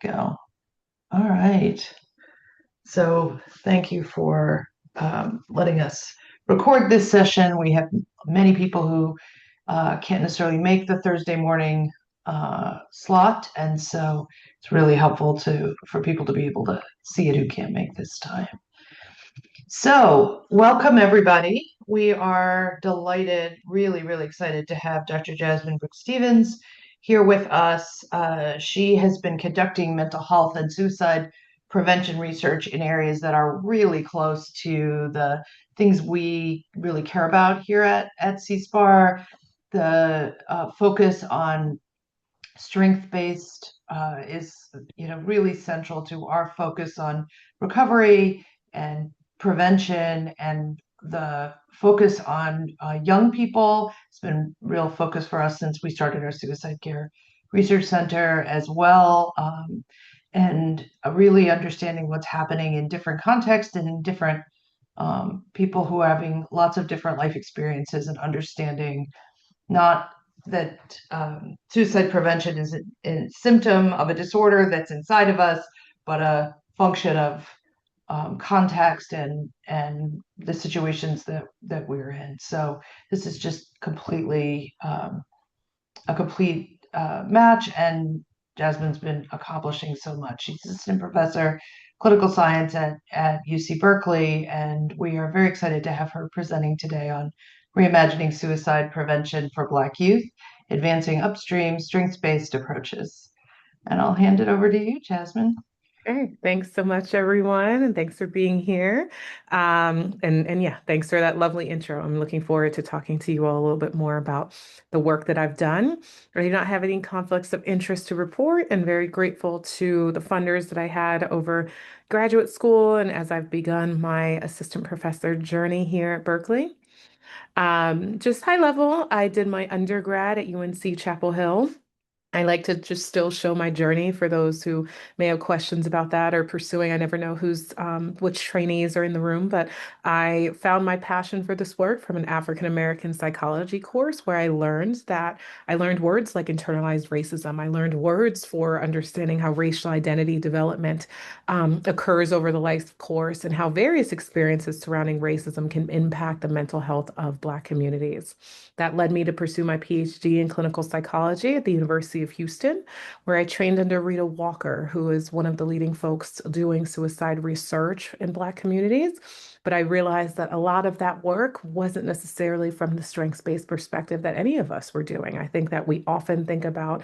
we go. All right. So thank you for letting us record this session. We have many people who can't necessarily make the Thursday morning slot, and so it's really helpful for people to be able to see it who can't make this time. So welcome everybody. We are delighted, really, really excited to have Dr. Jasmin Brooks Stephens here with us. She has been conducting mental health and suicide prevention research in areas that are really close to the things we really care about here at CSPAR. The focus on strength-based is, really central to our focus on recovery and prevention, and the focus on young people. It's been real focus for us since we started our suicide care research center as well. And really understanding what's happening in different contexts and in different people who are having lots of different life experiences, and understanding not that suicide prevention is a symptom of a disorder that's inside of us, but a function of context and the situations that we're in. So this is just completely a complete match, and Jasmin's been accomplishing so much. She's assistant professor clinical science at UC Berkeley, and we are very excited to have her presenting today on reimagining suicide prevention for Black youth, advancing upstream strengths-based approaches. And I'll hand it over to you, Jasmin. Okay, thanks so much, everyone, and thanks for being here. And yeah, thanks for that lovely intro. I'm looking forward to talking to you all a little bit more about the work that I've done. I do not have any conflicts of interest to report, and very grateful to the funders that I had over graduate school and as I've begun my assistant professor journey here at Berkeley. Just high level, I did my undergrad at UNC Chapel Hill. I like to just still show my journey for those who may have questions about that or pursuing. I never know which trainees are in the room, but I found my passion for this work from an African American psychology course where I learned words like internalized racism. I learned words for understanding how racial identity development occurs over the life course, and how various experiences surrounding racism can impact the mental health of Black communities. That led me to pursue my PhD in clinical psychology at the University of Houston, where I trained under Rita Walker, who is one of the leading folks doing suicide research in Black communities. But I realized that a lot of that work wasn't necessarily from the strengths-based perspective that any of us were doing. I think that we often think about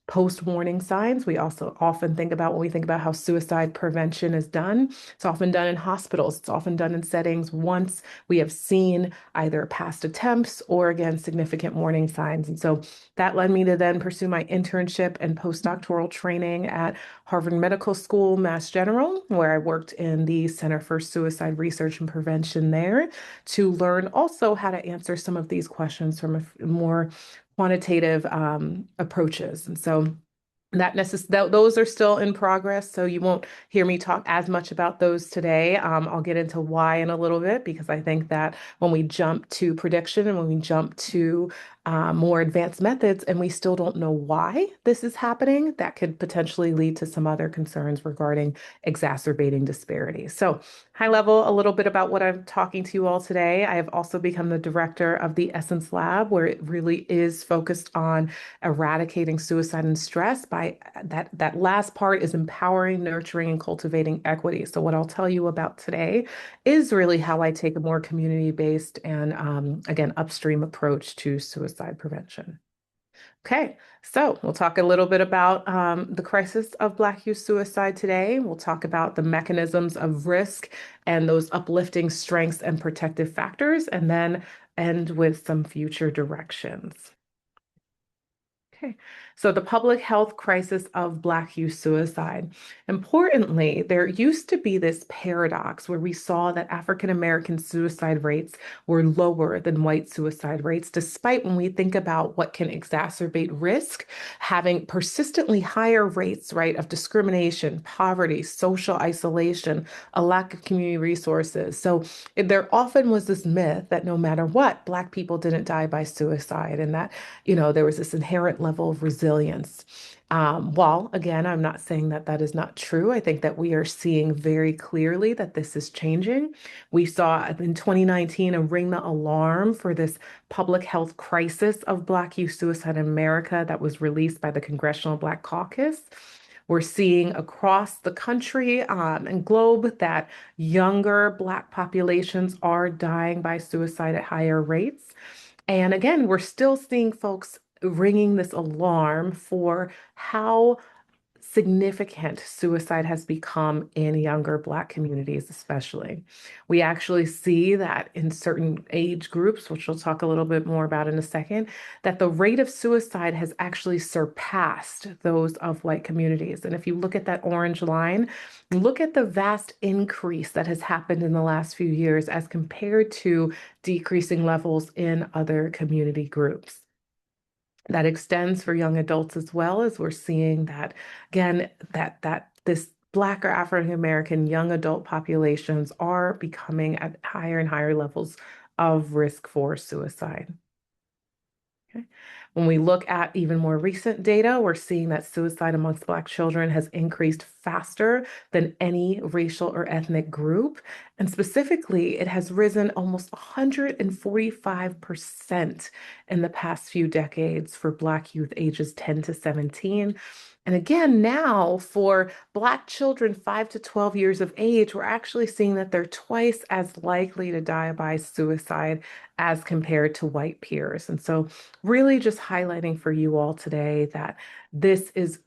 post-warning signs. We also often think about, when we think about how suicide prevention is done, it's often done in hospitals. It's often done in settings once we have seen either past attempts or, again, significant warning signs. And so that led me to then pursue my internship and postdoctoral training at Harvard Medical School, Mass General, where I worked in the Center for Suicide Research and Prevention there, to learn also how to answer some of these questions from a more quantitative approaches. And so those are still in progress, so you won't hear me talk as much about those today. I'll get into why in a little bit, because I think that when we jump to prediction and when we jump to more advanced methods and we still don't know why this is happening, that could potentially lead to some other concerns regarding exacerbating disparities. So high level, a little bit about what I'm talking to you all today. I have also become the director of the Essence Lab, where it really is focused on eradicating suicide and stress. By that last part is empowering, nurturing, and cultivating equity. So what I'll tell you about today is really how I take a more community-based and again, upstream approach to suicide prevention. Okay, so we'll talk a little bit about the crisis of Black youth suicide today. We'll talk about the mechanisms of risk and those uplifting strengths and protective factors, and then end with some future directions. Okay, so the public health crisis of Black youth suicide. Importantly, there used to be this paradox where we saw that African American suicide rates were lower than white suicide rates, despite, when we think about what can exacerbate risk, having persistently higher rates, right, of discrimination, poverty, social isolation, a lack of community resources. So there often was this myth that no matter what, Black people didn't die by suicide, and that, there was this inherent level of resilience resilience. While again, I'm not saying that that is not true. I think that we are seeing very clearly that this is changing. We saw in 2019 a ring the alarm for this public health crisis of Black youth suicide in America that was released by the Congressional Black Caucus. We're seeing across the country and globe that younger Black populations are dying by suicide at higher rates. And again, we're still seeing folks ringing this alarm for how significant suicide has become in younger Black communities, especially. We actually see that in certain age groups, which we'll talk a little bit more about in a second, that the rate of suicide has actually surpassed those of white communities. And if you look at that orange line, look at the vast increase that has happened in the last few years as compared to decreasing levels in other community groups. That extends for young adults as well, as we're seeing that again, that this Black or African American young adult populations are becoming at higher and higher levels of risk for suicide. Okay. When we look at even more recent data, we're seeing that suicide amongst Black children has increased faster than any racial or ethnic group. And specifically, it has risen almost 145% in the past few decades for Black youth ages 10 to 17. And again, now for Black children 5 to 12 years of age, we're actually seeing that they're twice as likely to die by suicide as compared to white peers. And so really just highlighting for you all today that this is,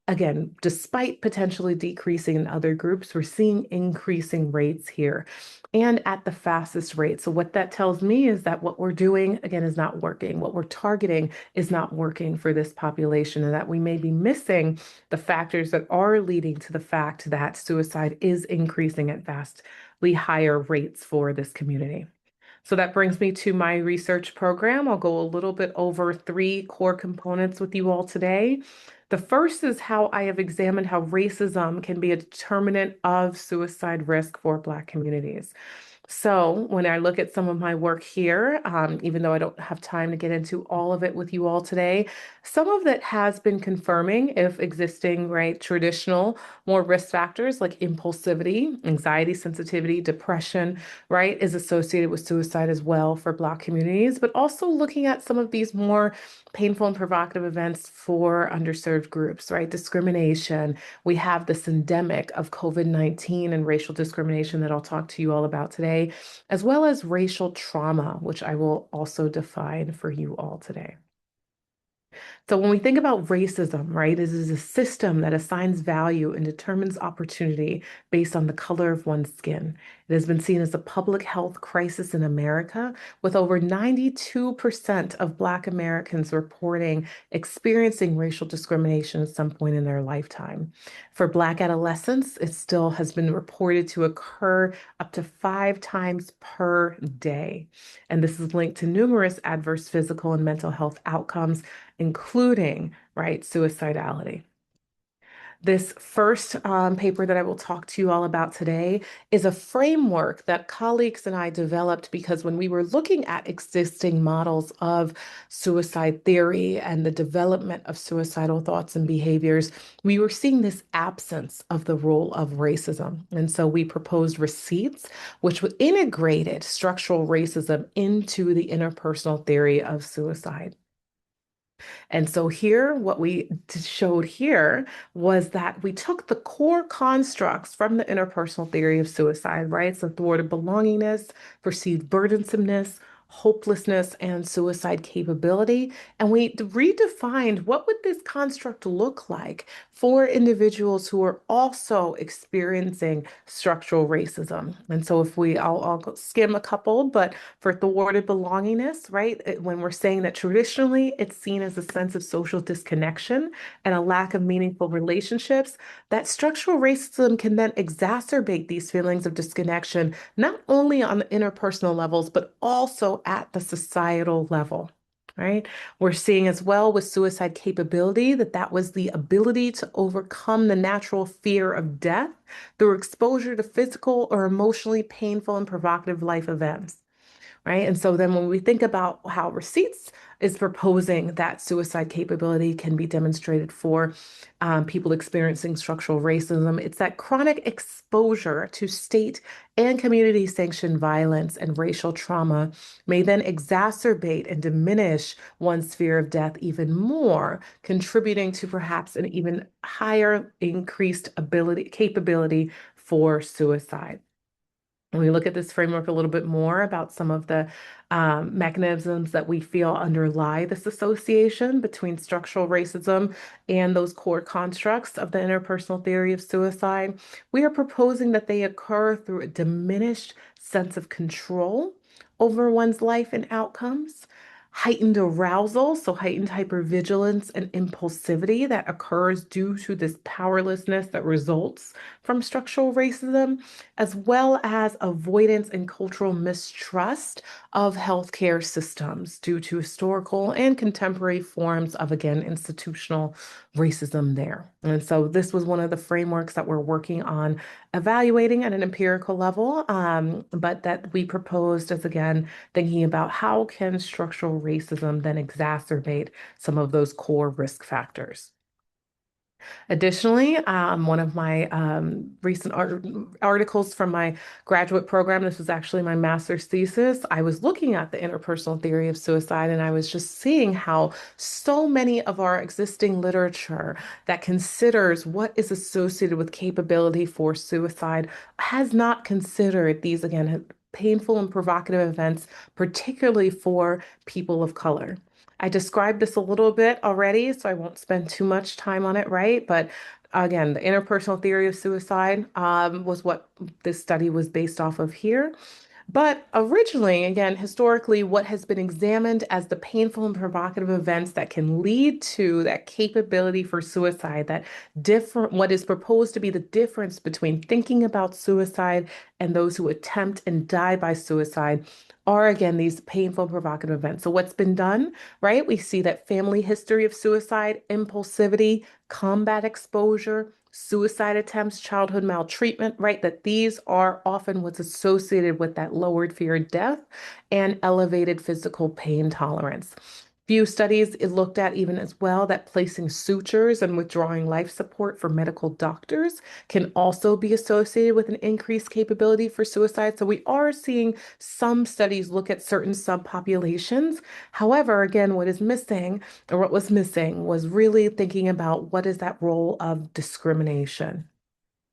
again, despite potentially decreasing in other groups, we're seeing increasing rates here and at the fastest rate. So what that tells me is that what we're doing, again, is not working. What we're targeting is not working for this population, and that we may be missing the factors that are leading to the fact that suicide is increasing at vastly higher rates for this community. So that brings me to my research program. I'll go a little bit over three core components with you all today. The first is how I have examined how racism can be a determinant of suicide risk for Black communities. So when I look at some of my work here, even though I don't have time to get into all of it with you all today, some of that has been confirming if existing, right, traditional more risk factors like impulsivity, anxiety, sensitivity, depression, right, is associated with suicide as well for Black communities, but also looking at some of these more painful and provocative events for underserved groups, right? Discrimination. We have this endemic of COVID-19 and racial discrimination that I'll talk to you all about today, as well as racial trauma, which I will also define for you all today. So when we think about racism, right, this is a system that assigns value and determines opportunity based on the color of one's skin. It has been seen as a public health crisis in America, with over 92% of Black Americans reporting experiencing racial discrimination at some point in their lifetime. For Black adolescents, it still has been reported to occur up to 5 times per day. And this is linked to numerous adverse physical and mental health outcomes, including, right, suicidality. This first paper that I will talk to you all about today is a framework that colleagues and I developed because when we were looking at existing models of suicide theory and the development of suicidal thoughts and behaviors, we were seeing this absence of the role of racism. And so we proposed receipts, which integrated structural racism into the interpersonal theory of suicide. And so here, what we showed here was that we took the core constructs from the interpersonal theory of suicide, right? So thwarted belongingness, perceived burdensomeness, hopelessness, and suicide capability. And we redefined what would this construct look like for individuals who are also experiencing structural racism. And so if I'll skim a couple, but for thwarted belongingness, right? When we're saying that traditionally it's seen as a sense of social disconnection and a lack of meaningful relationships, that structural racism can then exacerbate these feelings of disconnection, not only on the interpersonal levels, but also at the societal level. Right. We're seeing as well with suicide capability that was the ability to overcome the natural fear of death through exposure to physical or emotionally painful and provocative life events. right? And so then when we think about how receipts is proposing that suicide capability can be demonstrated for people experiencing structural racism, it's that chronic exposure to state and community sanctioned violence and racial trauma may then exacerbate and diminish one's fear of death even more, contributing to perhaps an even higher increased capability for suicide. When we look at this framework a little bit more about some of the mechanisms that we feel underlie this association between structural racism and those core constructs of the interpersonal theory of suicide, we are proposing that they occur through a diminished sense of control over one's life and outcomes, heightened arousal, so heightened hypervigilance and impulsivity that occurs due to this powerlessness that results from structural racism, as well as avoidance and cultural mistrust of healthcare systems due to historical and contemporary forms of, again, institutional racism there. And so this was one of the frameworks that we're working on evaluating at an empirical level, but that we proposed as, again, thinking about how can structural racism then exacerbate some of those core risk factors. Additionally, one of my recent articles from my graduate program, this was actually my master's thesis, I was looking at the interpersonal theory of suicide and I was just seeing how so many of our existing literature that considers what is associated with capability for suicide has not considered these, again, painful and provocative events, particularly for people of color. I described this a little bit already, so I won't spend too much time on it, right? But again, the interpersonal theory of suicide was what this study was based off of here. But originally, again, historically, what has been examined as the painful and provocative events that can lead to that capability for suicide, that different, what is proposed to be the difference between thinking about suicide and those who attempt and die by suicide are again these painful, provocative events. So, what's been done, right? We see that family history of suicide, impulsivity, combat exposure, suicide attempts, childhood maltreatment, right? That these are often what's associated with that lowered fear of death and elevated physical pain tolerance. Few studies it looked at even as well that placing sutures and withdrawing life support for medical doctors can also be associated with an increased capability for suicide. So we are seeing some studies look at certain subpopulations. However, again, what is missing or what was missing was really thinking about what is that role of discrimination.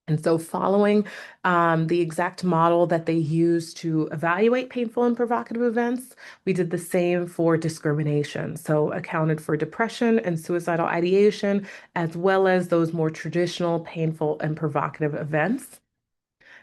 And so, following the exact model that they use to evaluate painful and provocative events, we did the same for discrimination. So, accounted for depression and suicidal ideation, as well as those more traditional painful and provocative events.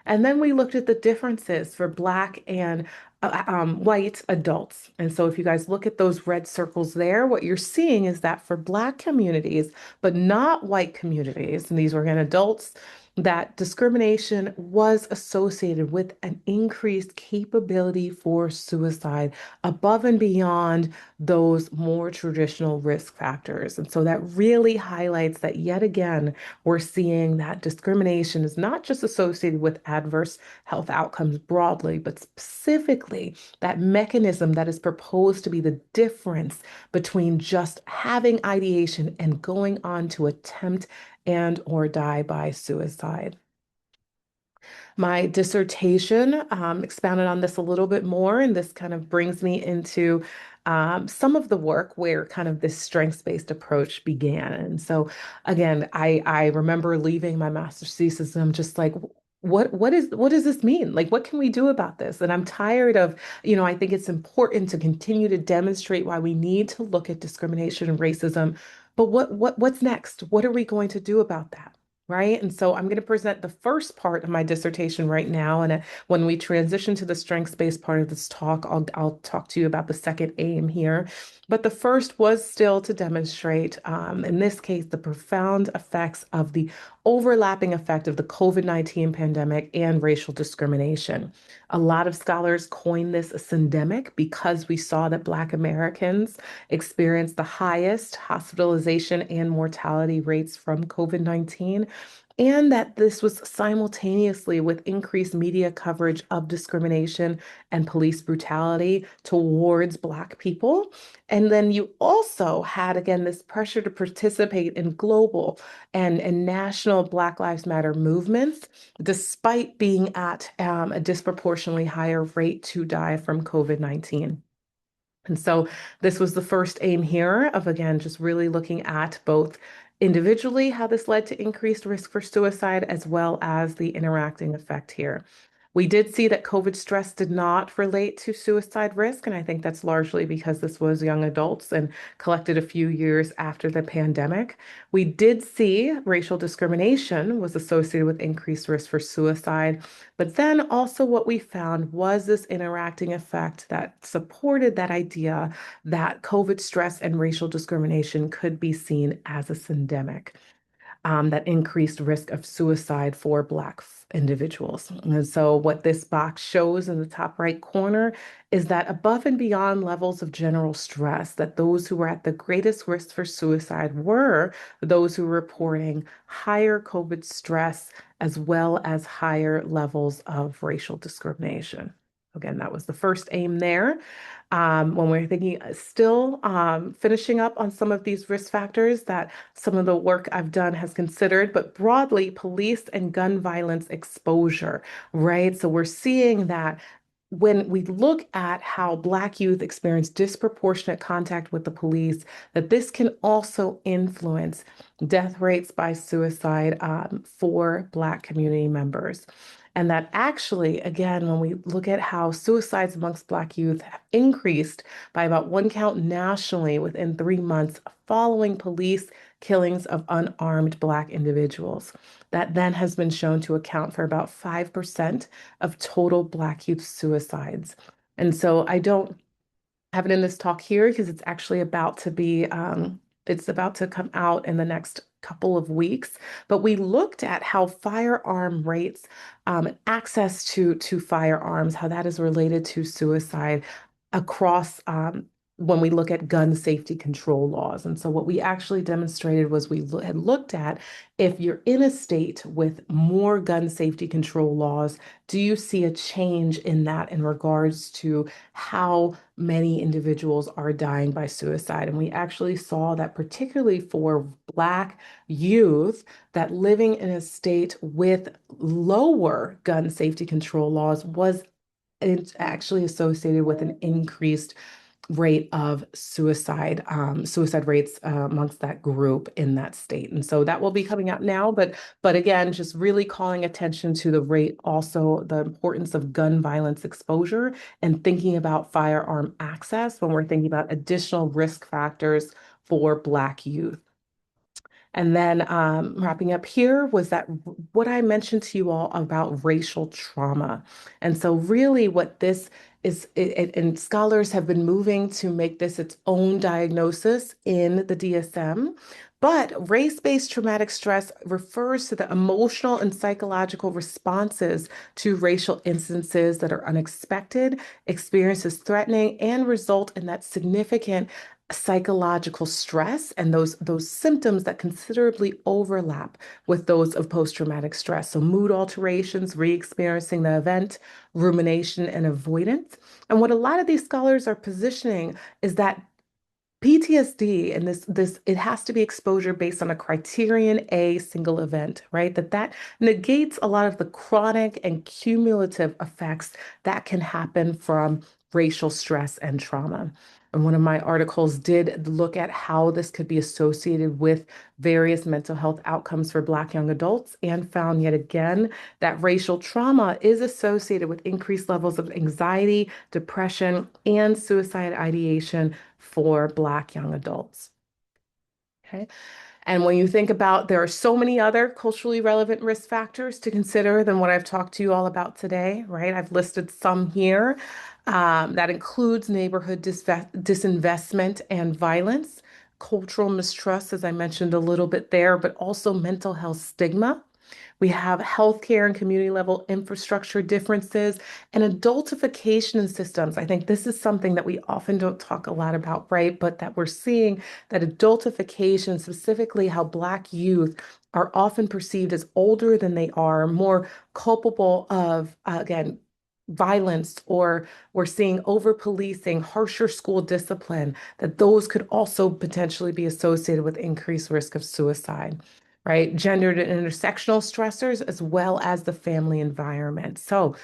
And then we looked at the differences for Black and white adults. And so if you guys look at those red circles there, what you're seeing is that for Black communities, but not white communities, and these were again adults, that discrimination was associated with an increased capability for suicide above and beyond those more traditional risk factors. And so that really highlights that yet again, we're seeing that discrimination is not just associated with adverse health outcomes broadly, but specifically that mechanism that is proposed to be the difference between just having ideation and going on to attempt and or die by suicide. My dissertation expounded on this a little bit more, and this kind of brings me into some of the work where kind of this strengths-based approach began. And so, again, I remember leaving my master's thesis, and I'm just like, what does this mean? Like, what can we do about this? And I'm tired of, I think it's important to continue to demonstrate why we need to look at discrimination and racism. But what's next? What are we going to do about that? Right. And so I'm going to present the first part of my dissertation right now. And when we transition to the strengths-based part of this talk, I'll talk to you about the second aim here. But the first was still to demonstrate, in this case, the profound effects of the overlapping effect of the COVID-19 pandemic and racial discrimination. A lot of scholars coin this a syndemic because we saw that Black Americans experienced the highest hospitalization and mortality rates from COVID-19. and that this was simultaneously with increased media coverage of discrimination and police brutality towards Black people. And then you also had, again, this pressure to participate in global and national Black Lives Matter movements, despite being at a disproportionately higher rate to die from COVID-19. And so this was the first aim here of, again, just really looking at both individually how this led to increased risk for suicide, as well as the interacting effect here. We did see that COVID stress did not relate to suicide risk, and I think that's largely because this was young adults and collected a few years after the pandemic. We did see racial discrimination was associated with increased risk for suicide, but then also what we found was this interacting effect that supported that idea that COVID stress and racial discrimination could be seen as a syndemic, that increased risk of suicide for Black individuals. And so, what this box shows in the top right corner is that above and beyond levels of general stress, that those who were at the greatest risk for suicide were those who were reporting higher COVID stress as well as higher levels of racial discrimination. Again, that was the first aim there. When we're thinking, still finishing up on some of these risk factors that some of the work I've done has considered, but broadly, police and gun violence exposure, right? So we're seeing that when we look at how Black youth experience disproportionate contact with the police, that this can also influence death rates by suicide for Black community members. And that actually, again, when we look at how suicides amongst Black youth have increased by about one count nationally within 3 months following police killings of unarmed Black individuals, that then has been shown to account for about 5% of total Black youth suicides. And so I don't have it in this talk here because it's actually about to be, it's about to come out in the next couple of weeks. But we looked at how firearm rates, access to firearms, how that is related to suicide across when we look at gun safety control laws. And so what we actually demonstrated was we had looked at if you're in a state with more gun safety control laws, do you see a change in that in regards to how many individuals are dying by suicide? And we actually saw that particularly for Black youth, that living in a state with lower gun safety control laws was it's actually associated with an increased rate of suicide rates amongst that group in that state. And so that will be coming out now, but again, just really calling attention to the rate, also the importance of gun violence exposure and thinking about firearm access when we're thinking about additional risk factors for Black youth. And then wrapping up here was that what I mentioned to you all about racial trauma. And so, really, what this is, and scholars have been moving to make this its own diagnosis in the DSM. But race-based traumatic stress refers to the emotional and psychological responses to racial instances that are unexpected, experiences threatening, and result in that significant psychological stress and those symptoms that considerably overlap with those of post-traumatic stress. So mood alterations, re-experiencing the event, rumination, and avoidance. And what a lot of these scholars are positioning is that PTSD and this it has to be exposure based on a criterion A single event, right? That negates a lot of the chronic and cumulative effects that can happen from racial stress and trauma. And one of my articles did look at how this could be associated with various mental health outcomes for Black young adults and found yet again that racial trauma is associated with increased levels of anxiety, depression, and suicide ideation for Black young adults. Okay. And when you think about, there are so many other culturally relevant risk factors to consider than what I've talked to you all about today, right? I've listed some here. That includes neighborhood disinvestment and violence, cultural mistrust, as I mentioned a little bit there, but also mental health stigma. We have healthcare and community level infrastructure differences and adultification in systems. I think this is something that we often don't talk a lot about, right? But that we're seeing that adultification, specifically how Black youth are often perceived as older than they are, more culpable of, again, violence, or we're seeing over policing, harsher school discipline, that those could also potentially be associated with increased risk of suicide, right? Gendered and intersectional stressors, as well as the family environment. So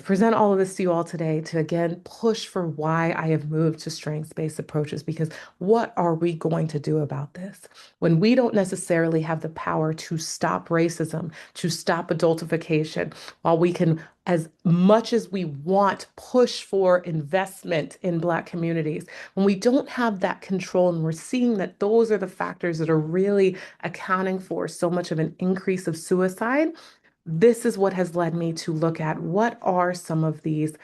present all of this to you all today to again push for why I have moved to strengths-based approaches, because what are we going to do about this when we don't necessarily have the power to stop racism, to stop adultification, while we can, as much as we want, push for investment in Black communities, when we don't have that control and we're seeing that those are the factors that are really accounting for so much of an increase of suicide. This is what has led me to look at what are some of these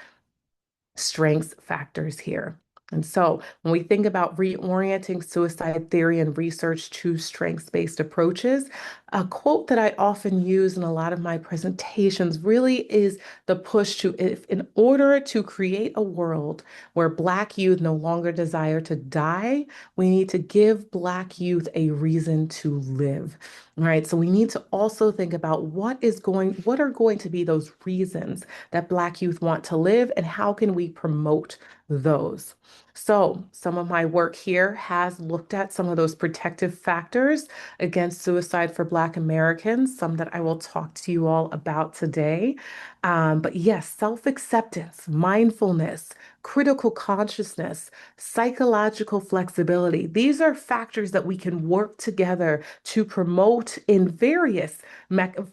strengths factors here. And so when we think about reorienting suicide theory and research to strengths-based approaches, a quote that I often use in a lot of my presentations really is the push to, if in order to create a world where Black youth no longer desire to die, we need to give Black youth a reason to live. Right. So we need to also think about what are going to be those reasons that Black youth want to live, and how can we promote those? So some of my work here has looked at some of those protective factors against suicide for Black Americans, some that I will talk to you all about today. But yes, self-acceptance, mindfulness, critical consciousness, psychological flexibility. These are factors that we can work together to promote in various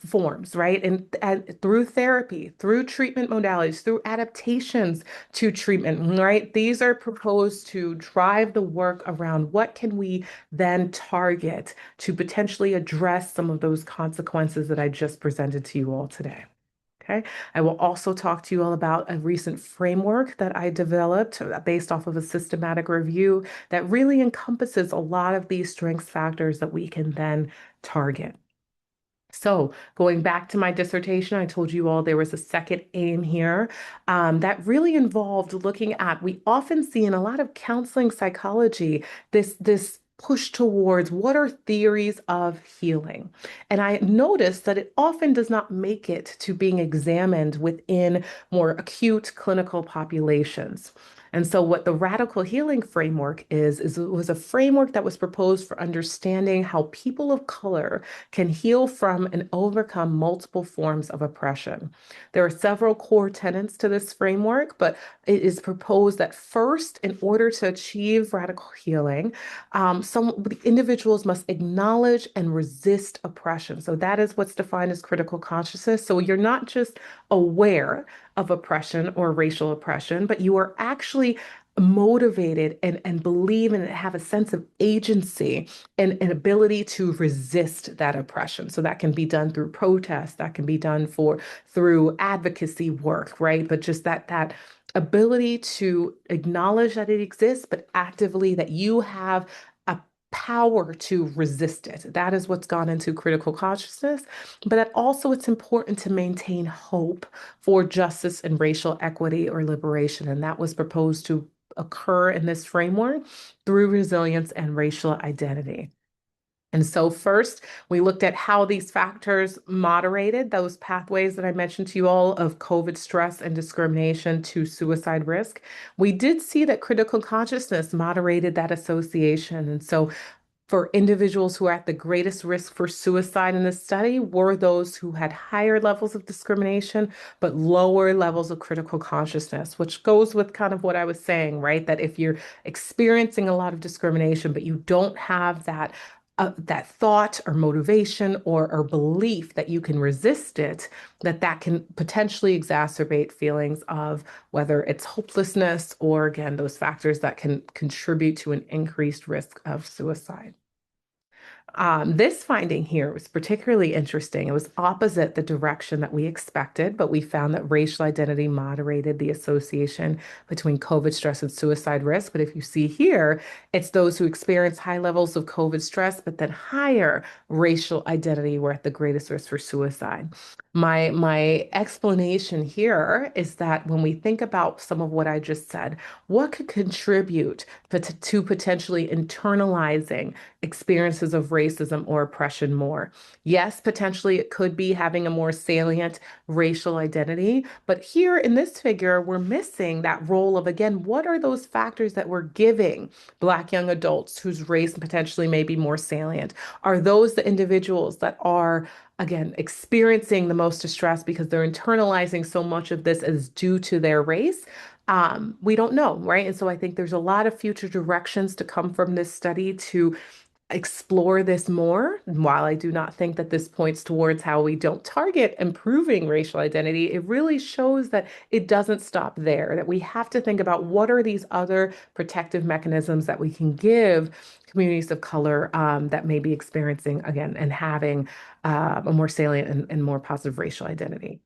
forms, right? And through therapy, through treatment modalities, through adaptations to treatment, right? These are proposed to drive the work around what can we then target to potentially address some of those consequences that I just presented to you all today. Okay. I will also talk to you all about a recent framework that I developed based off of a systematic review that really encompasses a lot of these strengths factors that we can then target. So going back to my dissertation, I told you all there was a second aim here that really involved looking at, we often see in a lot of counseling psychology, this push towards what are theories of healing. And I noticed that it often does not make it to being examined within more acute clinical populations. And so what the radical healing framework is it was a framework that was proposed for understanding how people of color can heal from and overcome multiple forms of oppression. There are several core tenets to this framework, but it is proposed that first, in order to achieve radical healing, some the individuals must acknowledge and resist oppression. So that is what's defined as critical consciousness. So you're not just aware of oppression or racial oppression, but you are actually motivated and believe and have a sense of agency and an ability to resist that oppression. So that can be done through protest, that can be done through advocacy work, right? But just that ability to acknowledge that it exists, but actively that you have a power to resist it. That is what's gone into critical consciousness. But that also it's important to maintain hope for justice and racial equity or liberation. And that was proposed to occur in this framework through resilience and racial identity. And so first, we looked at how these factors moderated those pathways that I mentioned to you all of COVID stress and discrimination to suicide risk. We did see that critical consciousness moderated that association. And so for individuals who are at the greatest risk for suicide in this study were those who had higher levels of discrimination, but lower levels of critical consciousness, which goes with kind of what I was saying, right? That if you're experiencing a lot of discrimination, but you don't have that thought or motivation or belief that you can resist it, that can potentially exacerbate feelings of whether it's hopelessness or, again, those factors that can contribute to an increased risk of suicide. This finding here was particularly interesting. It was opposite the direction that we expected, but we found that racial identity moderated the association between COVID stress and suicide risk. But if you see here, it's those who experience high levels of COVID stress, but then higher racial identity were at the greatest risk for suicide. My explanation here is that when we think about some of what I just said, what could contribute to potentially internalizing experiences of racism or oppression more? Yes, potentially it could be having a more salient racial identity, but here in this figure, we're missing that role of, again, what are those factors that we're giving Black young adults whose race potentially may be more salient? Are those the individuals that are, again, experiencing the most distress because they're internalizing so much of this as due to their race? We don't know, right? And so I think there's a lot of future directions to come from this study to explore this more. And while I do not think that this points towards how we don't target improving racial identity, it really shows that it doesn't stop there, that we have to think about what are these other protective mechanisms that we can give communities of color that may be experiencing, again, and having a more salient and more positive racial identity.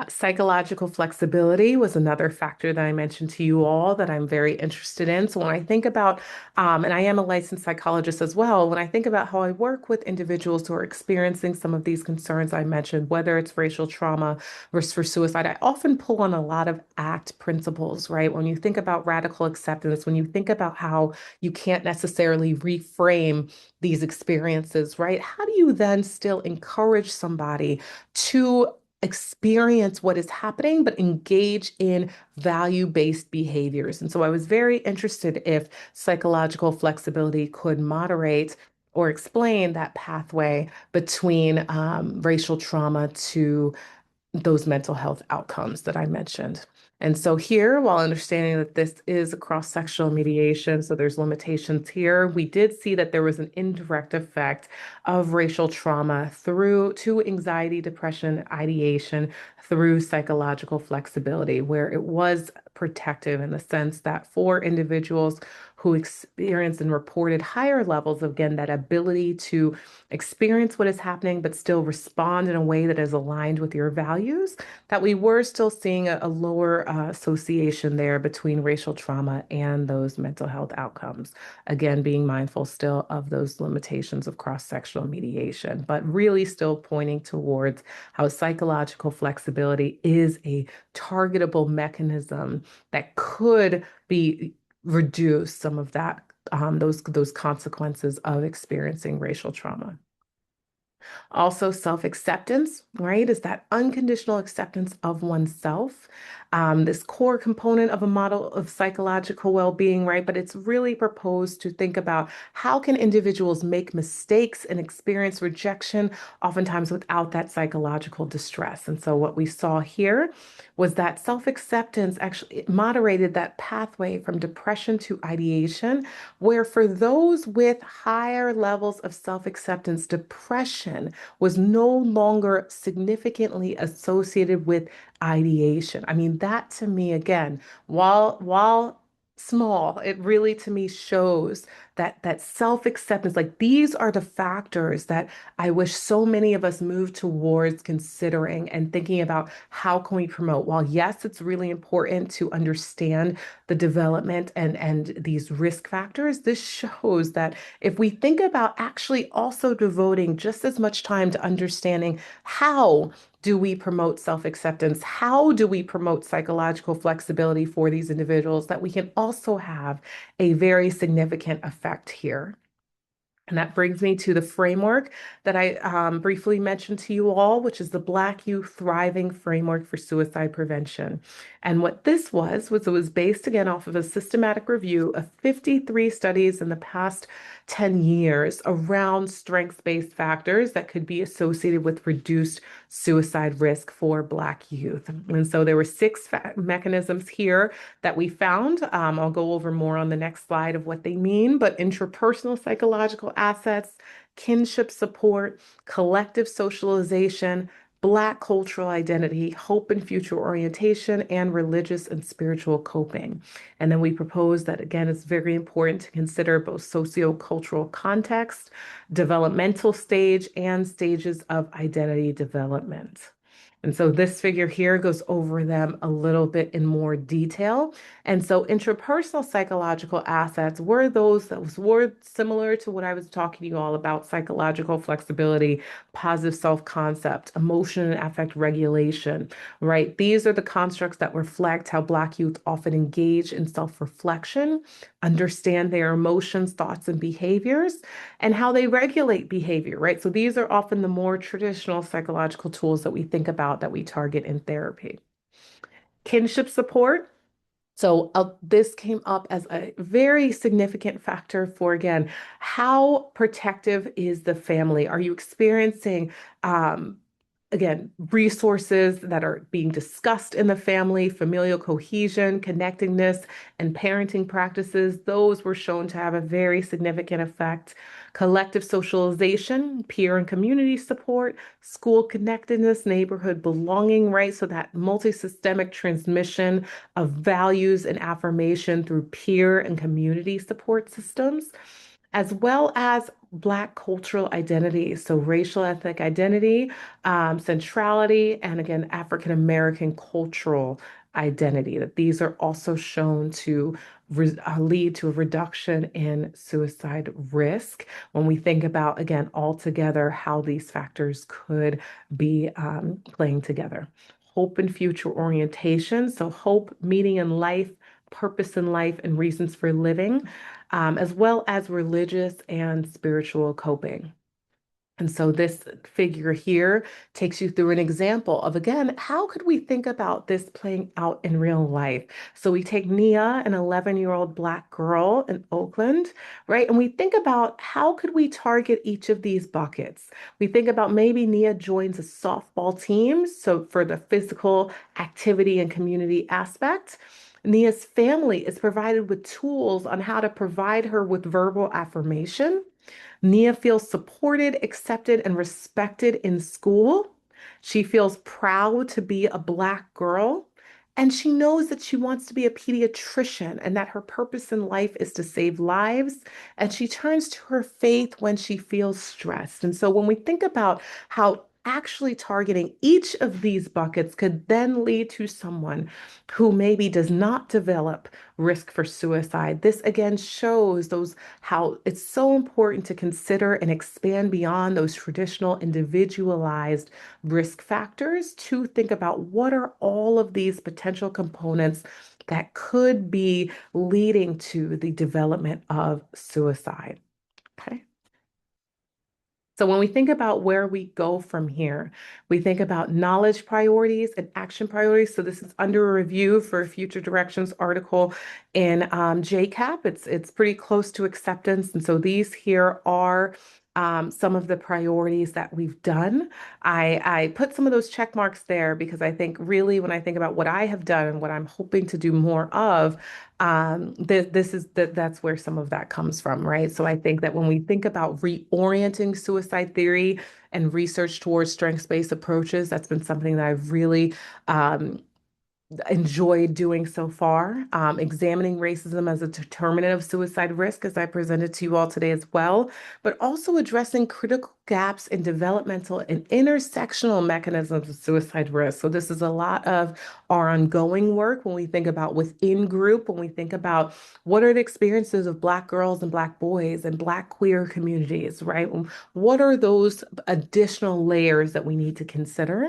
Psychological flexibility was another factor that I mentioned to you all that I'm very interested in. So when I think about, and I am a licensed psychologist as well, when I think about how I work with individuals who are experiencing some of these concerns I mentioned, whether it's racial trauma versus for suicide, I often pull on a lot of ACT principles, right? When you think about radical acceptance, when you think about how you can't necessarily reframe these experiences, right? How do you then still encourage somebody to experience what is happening, but engage in value-based behaviors? And so I was very interested if psychological flexibility could moderate or explain that pathway between racial trauma to those mental health outcomes that I mentioned. And so here, while understanding that this is a cross-sectional mediation, so there's limitations here, we did see that there was an indirect effect of racial trauma through to anxiety, depression, ideation, through psychological flexibility, where it was protective in the sense that for individuals who experienced and reported higher levels of, again, that ability to experience what is happening, but still respond in a way that is aligned with your values, that we were still seeing a lower association there between racial trauma and those mental health outcomes. Again, being mindful still of those limitations of cross-sectional mediation, but really still pointing towards how psychological flexibility is a targetable mechanism that could be reduce some of that those consequences of experiencing racial trauma. Also, self-acceptance, right, is that unconditional acceptance of oneself. This core component of a model of psychological well-being, right? But it's really proposed to think about how can individuals make mistakes and experience rejection, oftentimes without that psychological distress. And so what we saw here was that self-acceptance actually moderated that pathway from depression to ideation, where for those with higher levels of self-acceptance, depression was no longer significantly associated with ideation. I mean, that to me, again, while small, it really to me shows that self-acceptance, like these are the factors that I wish so many of us move towards considering and thinking about how can we promote. While yes, it's really important to understand the development and these risk factors, this shows that if we think about actually also devoting just as much time to understanding how do we promote self-acceptance? How do we promote psychological flexibility for these individuals, that we can also have a very significant effect here? And that brings me to the framework that I briefly mentioned to you all, which is the Black Youth Thriving Framework for Suicide Prevention. And what this was it was based again off of a systematic review of 53 studies in the past 10 years around strengths-based factors that could be associated with reduced suicide risk for Black youth. And so there were six mechanisms here that we found. I'll go over more on the next slide of what they mean, but intrapersonal psychological assets, kinship support, collective socialization, Black cultural identity, hope and future orientation, and religious and spiritual coping. And then we propose that, again, it's very important to consider both sociocultural context, developmental stage, and stages of identity development. And so this figure here goes over them a little bit in more detail. And so intrapersonal psychological assets were those that were similar to what I was talking to you all about: psychological flexibility, positive self-concept, emotion and affect regulation, right? These are the constructs that reflect how Black youth often engage in self-reflection, understand their emotions, thoughts, and behaviors, and how they regulate behavior, right? So these are often the more traditional psychological tools that we think about that we target in therapy. Kinship support. So this came up as a very significant factor for, again, how protective is the family? Are you experiencing, um, again, resources that are being discussed in the family, familial cohesion, connectedness, and parenting practices? Those were shown to have a very significant effect. Collective socialization, peer and community support, school connectedness, neighborhood belonging, right? So that multi-systemic transmission of values and affirmation through peer and community support systems, as well as Black cultural identity, so racial ethnic identity, centrality, and again, African American cultural identity, that these are also shown to lead to a reduction in suicide risk when we think about, again, altogether how these factors could be playing together. Hope and future orientation, so hope, meaning in life, purpose in life, and reasons for living, as well as religious and spiritual coping. And so this figure here takes you through an example of, again, how could we think about this playing out in real life? So we take Nia, an 11-year-old Black girl in Oakland, right? And we think about how could we target each of these buckets? We think about maybe Nia joins a softball team, so for the physical activity and community aspect. Nia's family is provided with tools on how to provide her with verbal affirmation. Nia feels supported, accepted, and respected in school. She feels proud to be a Black girl. And she knows that she wants to be a pediatrician and that her purpose in life is to save lives. And she turns to her faith when she feels stressed. And so when we think about how actually targeting each of these buckets could then lead to someone who maybe does not develop risk for suicide, this again shows those how it's so important to consider and expand beyond those traditional individualized risk factors to think about what are all of these potential components that could be leading to the development of suicide. Okay. So when we think about where we go from here, we think about knowledge priorities and action priorities. So this is under review for a future directions article in JCAP. It's pretty close to acceptance. And so these here are some of the priorities that we've done. I put some of those check marks there because I think really when I think about what I have done and what I'm hoping to do more of, that's where some of that comes from, right? So I think that when we think about reorienting suicide theory and research towards strengths-based approaches, that's been something that I've really enjoyed doing so far. Examining racism as a determinant of suicide risk, as I presented to you all today as well, but also addressing critical gaps in developmental and intersectional mechanisms of suicide risk. So this is a lot of our ongoing work when we think about within group, when we think about what are the experiences of Black girls and Black boys and Black queer communities, right? What are those additional layers that we need to consider?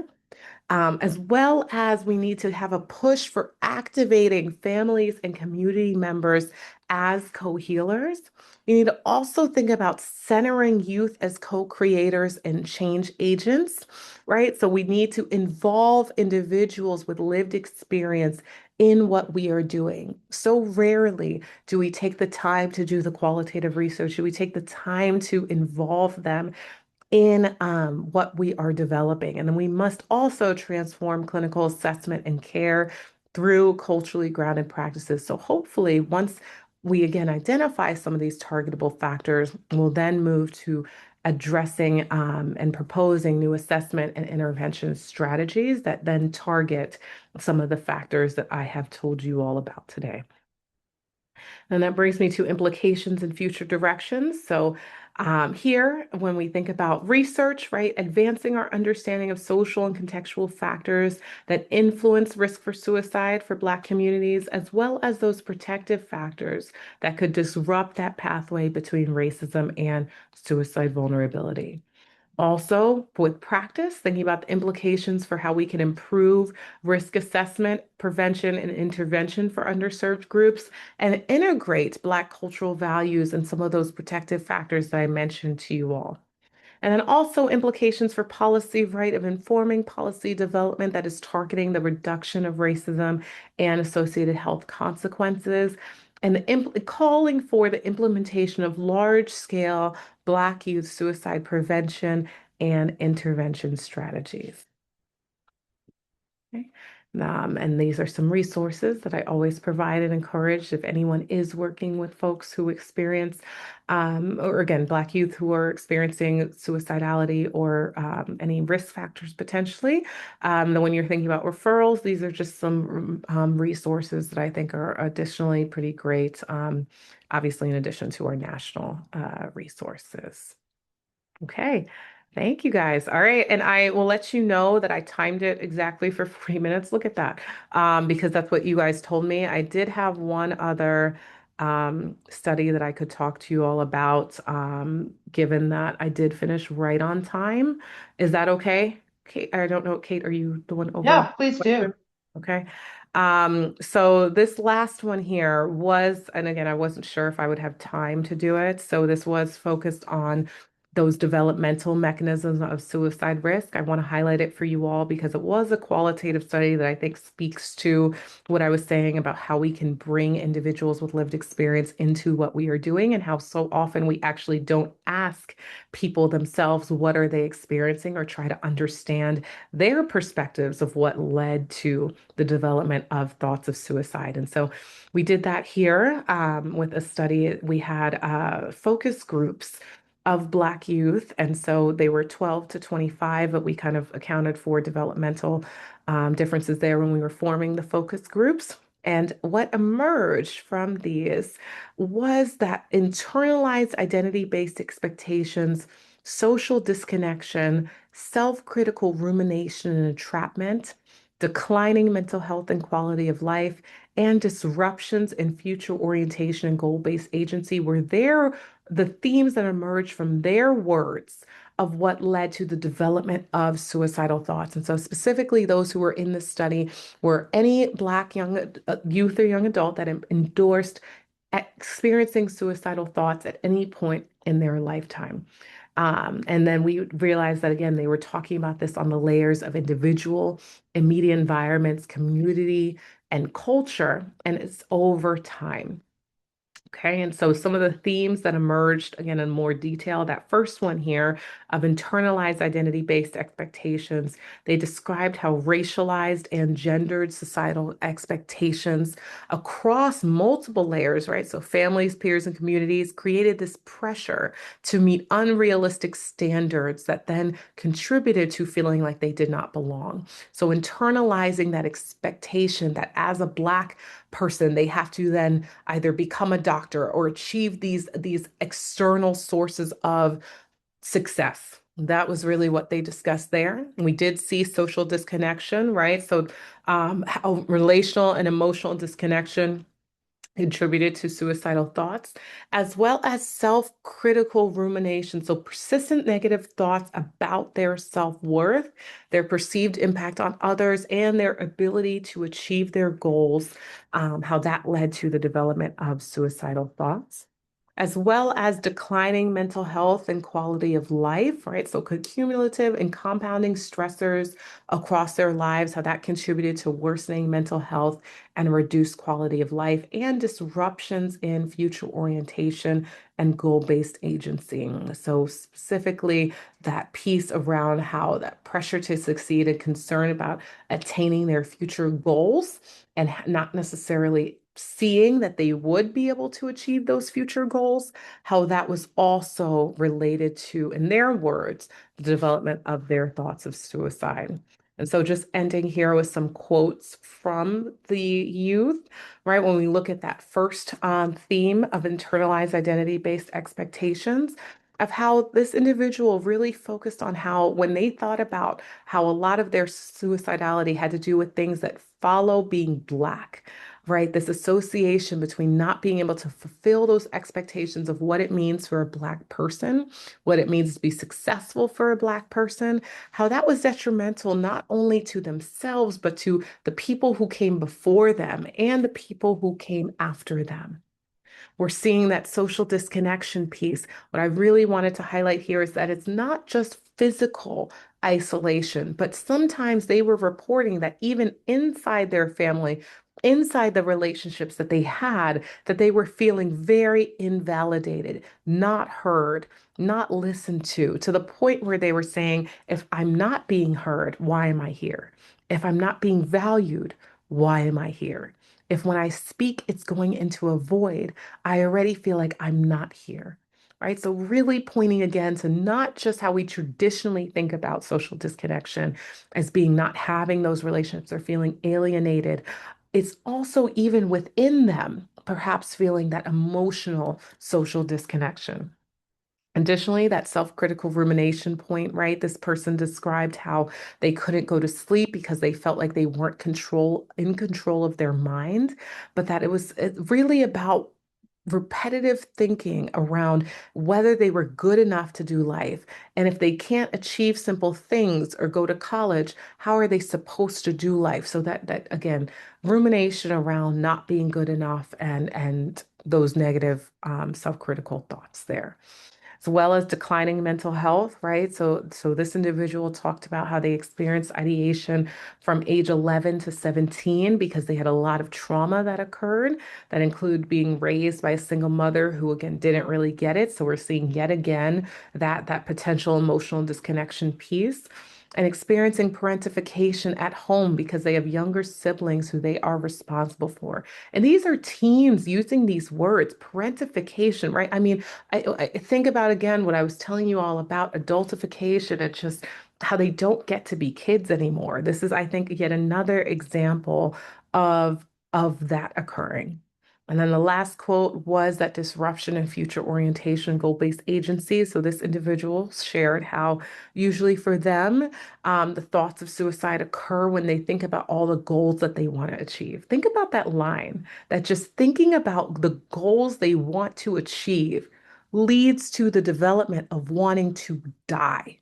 As well as we need to have a push for activating families and community members as co-healers. You need to also think about centering youth as co-creators and change agents, right? So we need to involve individuals with lived experience in what we are doing. So rarely do we take the time to do the qualitative research. Do we take the time to involve them in what we are developing? And then we must also transform clinical assessment and care through culturally grounded practices. So hopefully, once we again identify some of these targetable factors, we'll then move to addressing and proposing new assessment and intervention strategies that then target some of the factors that I have told you all about today. And that brings me to implications and future directions. So, here, when we think about research, right, advancing our understanding of social and contextual factors that influence risk for suicide for Black communities, as well as those protective factors that could disrupt that pathway between racism and suicide vulnerability. Also, with practice, thinking about the implications for how we can improve risk assessment, prevention, and intervention for underserved groups, and integrate Black cultural values and some of those protective factors that I mentioned to you all. And then also implications for policy, right, of informing policy development that is targeting the reduction of racism and associated health consequences, and calling for the implementation of large-scale Black youth suicide prevention and intervention strategies. Okay. And these are some resources that I always provide and encourage if anyone is working with folks who experience, or again, Black youth who are experiencing suicidality or any risk factors potentially. Then when you're thinking about referrals, these are just some resources that I think are additionally pretty great, obviously in addition to our national resources. Okay. Thank you guys. All right. And I will let you know that I timed it exactly for 40 minutes. Look at that. Because that's what you guys told me. I did have one other study that I could talk to you all about, given that I did finish right on time. Is that okay? Kate, I don't know. Kate, are you the one over Yeah, please do. question? Okay. So this last one here was, and again, I wasn't sure if I would have time to do it. So this was focused on those developmental mechanisms of suicide risk. I want to highlight it for you all because it was a qualitative study that I think speaks to what I was saying about how we can bring individuals with lived experience into what we are doing and how so often we actually don't ask people themselves what are they experiencing or try to understand their perspectives of what led to the development of thoughts of suicide. And so we did that here with a study. We had focus groups of Black youth. And so they were 12 to 25, but we kind of accounted for developmental differences there when we were forming the focus groups. And what emerged from these was that internalized identity-based expectations, social disconnection, self-critical rumination and entrapment, declining mental health and quality of life, and disruptions in future orientation and goal-based agency were there the themes that emerged from their words of what led to the development of suicidal thoughts. And so specifically those who were in this study were any Black young youth or young adult that endorsed experiencing suicidal thoughts at any point in their lifetime. And then we realized that again, they were talking about this on the layers of individual, immediate environments, community, and culture, and it's over time. Okay, and so some of the themes that emerged again in more detail, that first one here of internalized identity-based expectations, they described how racialized and gendered societal expectations across multiple layers, right? So families, peers, and communities created this pressure to meet unrealistic standards that then contributed to feeling like they did not belong. So internalizing that expectation that as a Black person, they have to then either become a doctor or achieve these external sources of success. That was really what they discussed there. We did see social disconnection, right? So, how relational and emotional disconnection contributed to suicidal thoughts, as well as self-critical rumination. So persistent negative thoughts about their self-worth, their perceived impact on others, and their ability to achieve their goals, how that led to the development of suicidal thoughts, as well as declining mental health and quality of life, right? So cumulative and compounding stressors across their lives, how that contributed to worsening mental health and reduced quality of life, and disruptions in future orientation and goal-based agency. So specifically that piece around how that pressure to succeed and concern about attaining their future goals and not necessarily seeing that they would be able to achieve those future goals, how that was also related to, in their words, the development of their thoughts of suicide. And so, just ending here with some quotes from the youth, right? When we look at that first theme of internalized identity-based expectations, of how this individual really focused on how, when they thought about how a lot of their suicidality had to do with things that follow being Black, right? This association between not being able to fulfill those expectations of what it means for a Black person, what it means to be successful for a Black person, how that was detrimental not only to themselves, but to the people who came before them and the people who came after them. We're seeing that social disconnection piece. What I really wanted to highlight here is that it's not just physical isolation, but sometimes they were reporting that even inside their family, inside the relationships that they had, that they were feeling very invalidated, not heard, not listened to the point where they were saying, if I'm not being heard, why am I here? If I'm not being valued, why am I here? If when I speak, it's going into a void, I already feel like I'm not here. Right. So, really pointing again to not just how we traditionally think about social disconnection as being not having those relationships or feeling alienated. It's also even within them, perhaps feeling that emotional social disconnection. Additionally, that self-critical rumination point, right? This person described how they couldn't go to sleep because they felt like they weren't in control of their mind, but that it was really about repetitive thinking around whether they were good enough to do life. And if they can't achieve simple things or go to college, how are they supposed to do life? So that again, rumination around not being good enough and those negative self-critical thoughts there, as well as declining mental health, right? So this individual talked about how they experienced ideation from age 11 to 17 because they had a lot of trauma that occurred that include being raised by a single mother who again didn't really get it. So we're seeing yet again that potential emotional disconnection piece, and experiencing parentification at home because they have younger siblings who they are responsible for. And these are teens using these words, parentification, right? I mean, I think about again what I was telling you all about adultification and just how they don't get to be kids anymore. This is, I think, yet another example of that occurring. And then the last quote was that disruption in future orientation, goal-based agencies. So this individual shared how usually for them, the thoughts of suicide occur when they think about all the goals that they want to achieve. Think about that line, that just thinking about the goals they want to achieve leads to the development of wanting to die.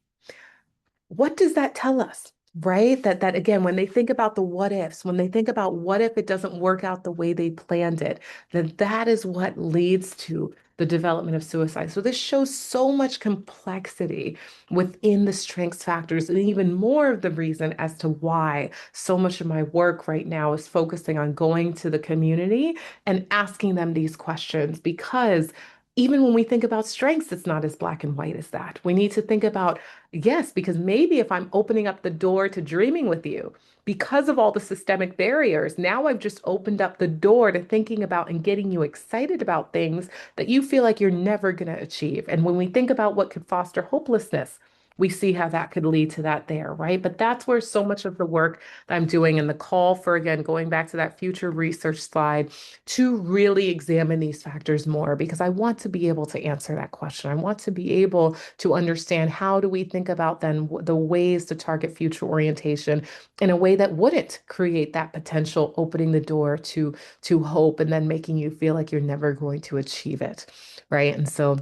What does that tell us? Right? That again, when they think about the what ifs, when they think about what if it doesn't work out the way they planned it, then that is what leads to the development of suicide. So this shows so much complexity within the strengths factors, and even more of the reason as to why so much of my work right now is focusing on going to the community and asking them these questions, because even when we think about strengths, it's not as black and white as that. We need to think about, yes, because maybe if I'm opening up the door to dreaming with you, because of all the systemic barriers, now I've just opened up the door to thinking about and getting you excited about things that you feel like you're never going to achieve. And when we think about what could foster hopelessness, we see how that could lead to that there, right? But that's where so much of the work that I'm doing, and the call for, again, going back to that future research slide, to really examine these factors more, because I want to be able to answer that question. I want to be able to understand, how do we think about then the ways to target future orientation in a way that wouldn't create that potential opening the door to hope and then making you feel like you're never going to achieve it, right? And so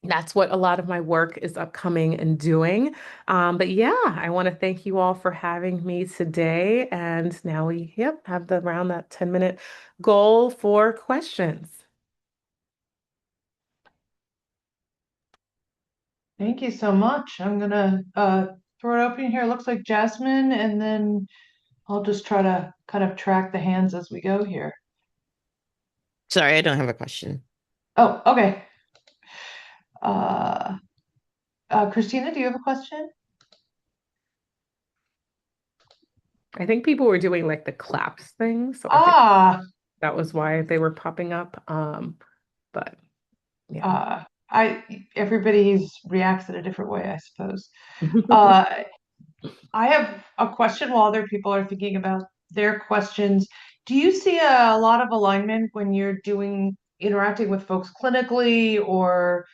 that's what a lot of my work is upcoming and doing. But yeah, I want to thank you all for having me today. And now we, yep, have the around that 10-minute goal for questions. Thank you so much. I'm gonna throw it open here. It looks like Jasmine, and then I'll just try to kind of track the hands as we go here. Sorry, I don't have a question. Oh, okay. Uh, Christina, do you have a question? I think people were doing like the claps thing. So I think, Ah, that was why they were popping up. But yeah. I everybody reacts in a different way, I suppose. Uh, I have a question while other people are thinking about their questions. Do you see a lot of alignment when you're interacting with folks clinically or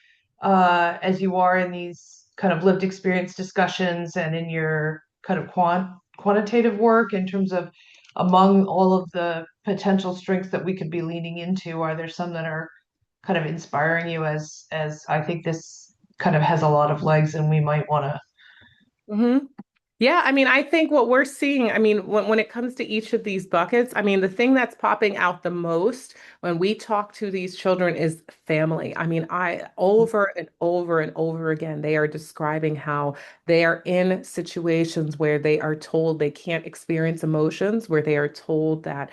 as you are in these kind of lived experience discussions and in your kind of quantitative work in terms of among all of the potential strengths that we could be leaning into, are there some that are kind of inspiring you as I think this kind of has a lot of legs and we might want to. hmm Yeah, I mean, I think what we're seeing, I mean, when it comes to each of these buckets, I mean, the thing that's popping out the most when we talk to these children is family. I mean, I over and over and over again, they are describing how they are in situations where they are told they can't experience emotions, where they are told that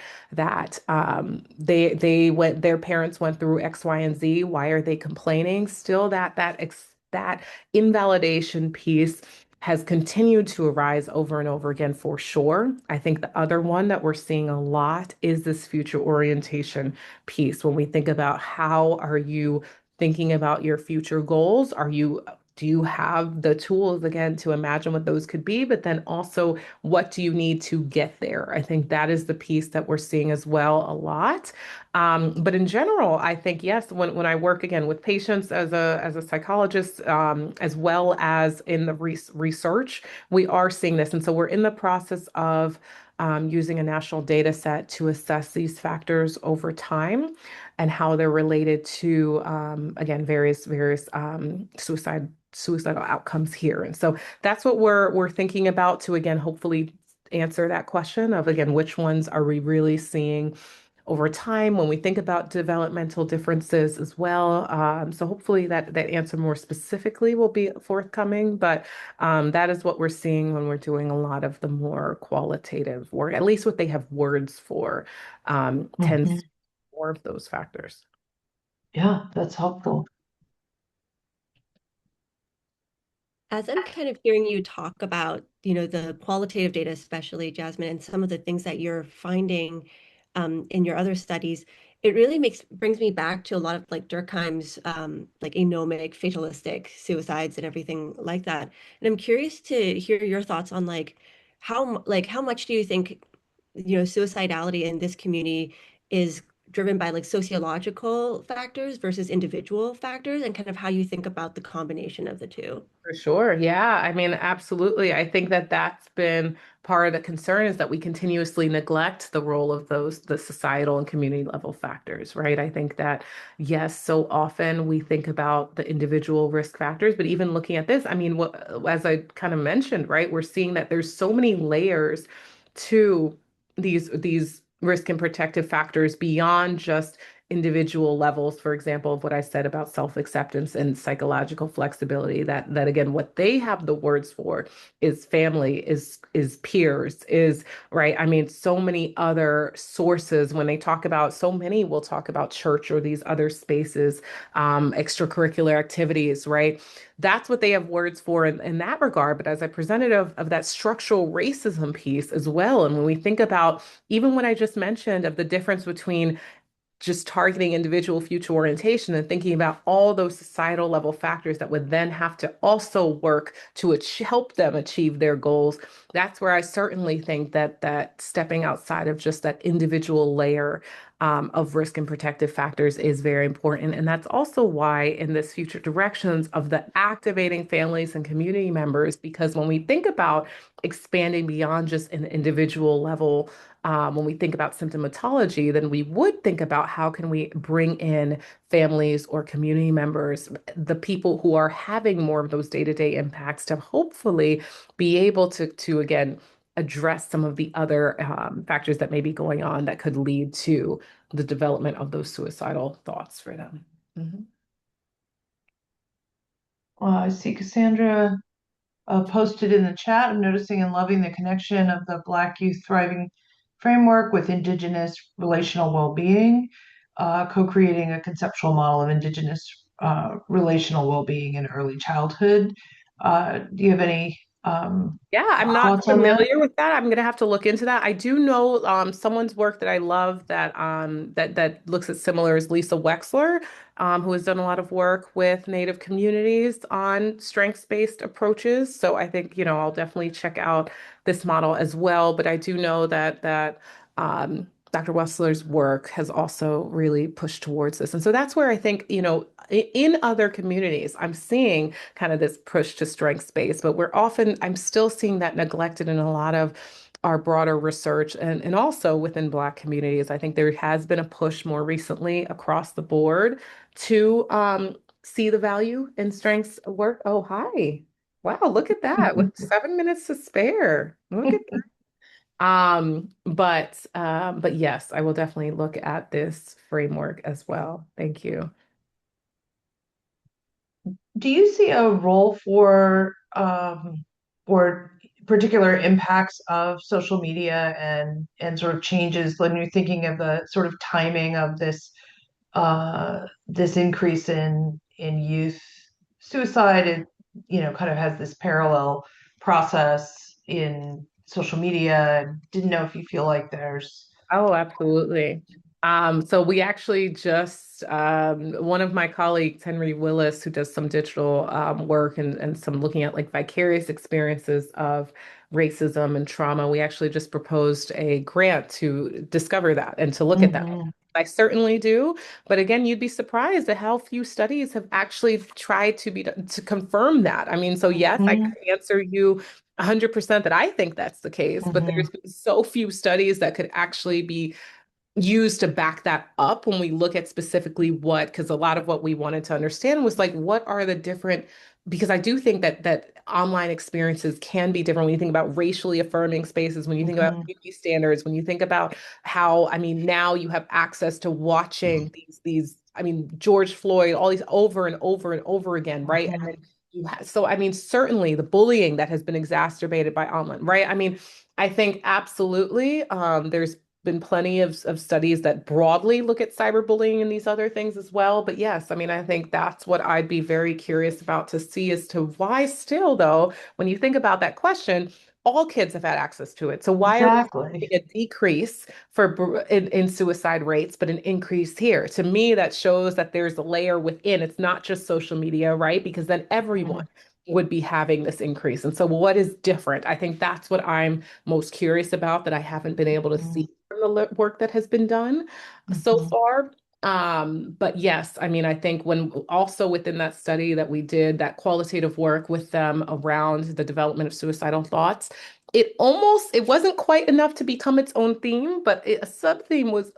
they went their parents went through X, Y, and Z. Why are they complaining? Still that invalidation piece has continued to arise over and over again for sure. I think the other one that we're seeing a lot is this future orientation piece. When we think about how are you thinking about your future goals, do you have the tools again to imagine what those could be, but then also what do you need to get there? I think that is the piece that we're seeing as well a lot. But in general, I think yes, when I work again with patients as a psychologist, as well as in the research, we are seeing this, and so we're in the process of using a national data set to assess these factors over time and how they're related to again various suicidal outcomes here. And so that's what we're thinking about to again hopefully answer that question of again which ones are we really seeing over time when we think about developmental differences as well. So hopefully that answer more specifically will be forthcoming, but that is what we're seeing when we're doing a lot of the more qualitative work, at least what they have words for, tends Mhm. to be more of those factors. Yeah, that's helpful. As I'm kind of hearing you talk about, the qualitative data, especially Jasmine, and some of the things that you're finding in your other studies, it really brings me back to a lot of like Durkheim's like anomic, fatalistic suicides and everything like that. And I'm curious to hear your thoughts on like how much do you think, suicidality in this community is driven by like sociological factors versus individual factors, and kind of how you think about the combination of the two. For sure. Yeah. I mean, absolutely. I think that that's been part of the concern is that we continuously neglect the role of the societal and community level factors, right? I think that, yes, so often we think about the individual risk factors, but even looking at this, I mean, as I kind of mentioned, right, we're seeing that there's so many layers to these risk and protective factors beyond just individual levels, for example, of what I said about self-acceptance and psychological flexibility, that again, what they have the words for is family, is peers, is right. I mean, so many other sources when they talk about so many will talk about church or these other spaces, extracurricular activities, right? That's what they have words for in that regard. But as I presented of that structural racism piece as well, and when we think about even what I just mentioned of the difference between just targeting individual future orientation and thinking about all those societal level factors that would then have to also work to help them achieve their goals. That's where I certainly think that stepping outside of just that individual layer of risk and protective factors is very important. And that's also why in this future directions of the activating families and community members, because when we think about expanding beyond just an individual level, when we think about symptomatology, then we would think about how can we bring in families or community members, the people who are having more of those day-to-day impacts to hopefully be able to again address some of the other factors that may be going on that could lead to the development of those suicidal thoughts for them. Mhm. I see Cassandra posted in the chat. I'm noticing and loving the connection of the Black Youth Thriving framework with Indigenous relational well-being, co-creating a conceptual model of Indigenous relational well-being in early childhood. Do you have any Yeah, I'm not thoughts on that? familiar with that. I'm gonna have to look into that. I do know someone's work that I love that looks at similar is Lisa Wexler, who has done a lot of work with Native communities on strengths-based approaches. So I think, I'll definitely check out this model as well. But I do know that Dr. Wessler's work has also really pushed towards this. And so that's where I think, in other communities, I'm seeing kind of this push to strength space, but I'm still seeing that neglected in a lot of our broader research and also within Black communities. I think there has been a push more recently across the board to see the value in strengths work. Oh, hi. Wow, look at that with 7 minutes to spare. Look at that. But yes, I will definitely look at this framework as well. Thank you. Do you see a role for particular impacts of social media and sort of changes when you're thinking of the sort of timing of this increase in youth suicide? It, kind of has this parallel process in social media. Didn't know if you feel like there's Oh, absolutely. So we actually just one of my colleagues, Henry Willis, who does some digital work and some looking at like vicarious experiences of racism and trauma. We actually just proposed a grant to discover that and to look at that. Mhm, I certainly do, but again, you'd be surprised at how few studies have actually tried to confirm that. I mean, so yes, I mhm, can answer you 100% that I think that's the case, but mhm, there's been so few studies that could actually be used to back that up when we look at specifically because a lot of what we wanted to understand was like, what are the different, because I do think that online experiences can be different when you think about racially affirming spaces, when you think about mhm, beauty standards, when you think about how, I mean, now you have access to watching I mean, George Floyd, all these over and over and over again, right? And then mhm. so I mean, certainly the bullying that has been exacerbated by online, right? I mean, I think absolutely there's been plenty of studies that broadly look at cyberbullying and these other things as well. But yes, I mean, I think that's what I'd be very curious about to see as to why still, though, when you think about that question, all kids have had access to it. So why are we Exactly. seeing a decrease in suicide rates, but an increase here? To me, that shows that there's a layer within. It's not just social media, right? Because then everyone Mhm, would be having this increase. And so what is different? I think that's what I'm most curious about that I haven't been able to mhm, see from the work that has been done so mhm, far. But yes, I mean, I think when also within that study that we did, that qualitative work with them around the development of suicidal thoughts, it wasn't quite enough to become its own theme, but a sub-theme was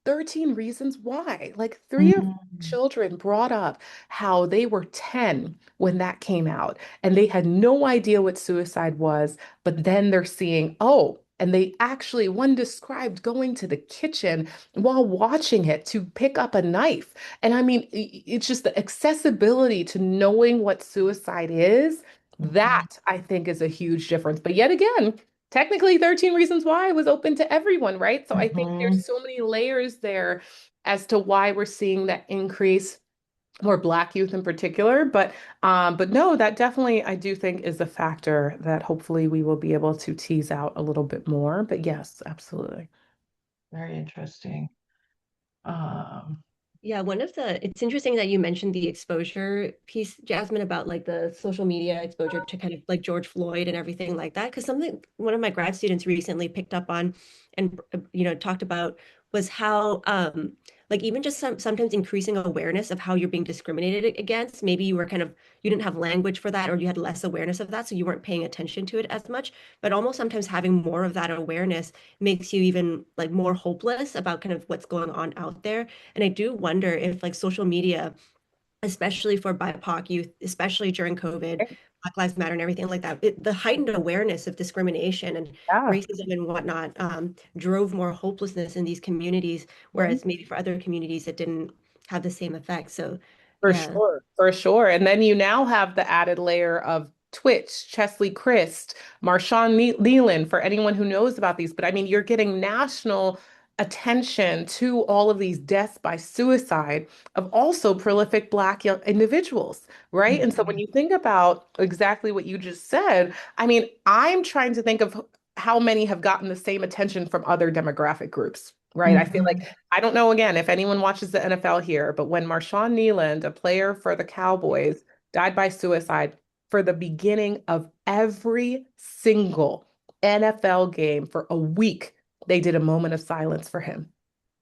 13 reasons why. Like three of mhm, children brought up how they were 10 when that came out and they had no idea what suicide was, but then they're seeing, oh, and they actually, one described going to the kitchen while watching it to pick up a knife. And I mean, it's just the accessibility to knowing what suicide is. mhm, That I think is a huge difference. But yet again, technically 13 Reasons Why was open to everyone, right? So I think mhm. there's so many layers there as to why we're seeing that increase more Black youth in particular. But no, that definitely I do think is a factor that hopefully we will be able to tease out a little bit more. But yes, absolutely. Very interesting. Um, Yeah, it's interesting that you mentioned the exposure piece, Jasmine, about like the social media exposure to kind of like George Floyd and everything like that. Because something one of my grad students recently picked up on and talked about was how like even just sometimes increasing awareness of how you're being discriminated against. Maybe you didn't have language for that or you had less awareness of that, so you weren't paying attention to it as much. But almost sometimes having more of that awareness makes you even like more hopeless about kind of what's going on out there. And I do wonder if like social media, especially for BIPOC youth, especially during COVID, Black Lives Matter and everything like that, the heightened awareness of discrimination and Yeah. racism and whatnot drove more hopelessness in these communities, Mhm. whereas maybe for other communities it didn't have the same effect. So For yeah. sure, for sure. And then you now have the added layer of Twitch, Chesley Christ, Marshawn Nealon, for anyone who knows about these. But I mean, you're getting national attention to all of these deaths by suicide of also prolific Black young individuals, right? And so when you think about exactly what you just said, I mean, I'm trying to think of how many have gotten the same attention from other demographic groups, right? I feel like, I don't know, again, if anyone watches the NFL here, but when Marshawn Kneeland, a player for the Cowboys, died by suicide, for the beginning of every single NFL game for a week, they did a moment of silence for him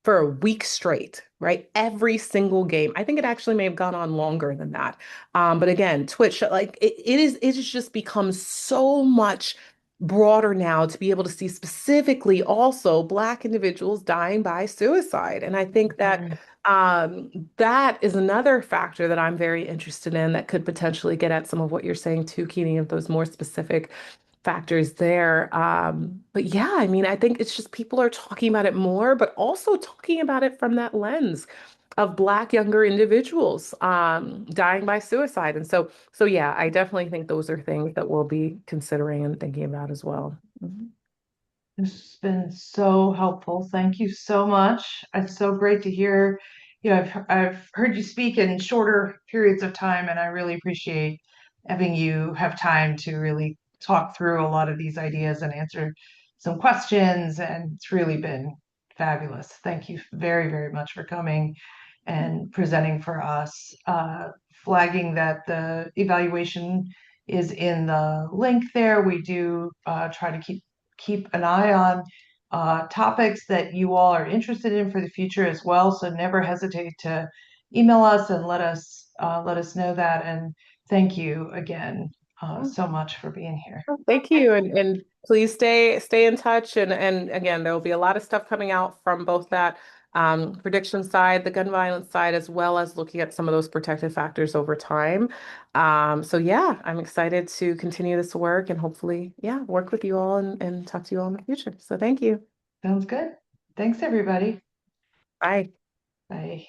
for a week straight, right? Every single game. I think it actually may have gone on longer than that. But again, Twitch, like it has just become so much broader now to be able to see specifically also Black individuals dying by suicide. And I think that that is another factor that I'm very interested in that could potentially get at some of what you're saying too, Keeney, of those more specific factors there. But yeah, I mean, I think it's just people are talking about it more, but also talking about it from that lens of Black younger individuals dying by suicide. And so yeah, I definitely think those are things that we'll be considering and thinking about as well. Mhm. This has been so helpful. Thank you so much. It's so great to hear. I've heard you speak in shorter periods of time, and I really appreciate having you have time to really talk through a lot of these ideas and answer some questions. And it's really been fabulous. Thank you very, very much for coming and presenting for us, flagging that the evaluation is in the link there. We do try to keep an eye on topics that you all are interested in for the future as well. So never hesitate to email us and let us know that. And thank you again so much for being here. Thank you, and please stay in touch. And again, there will be a lot of stuff coming out from both that prediction side, the gun violence side, as well as looking at some of those protective factors over time. So yeah, I'm excited to continue this work and hopefully, yeah, work with you all and talk to you all in the future. So thank you. Sounds good. Thanks, everybody. Bye. Bye.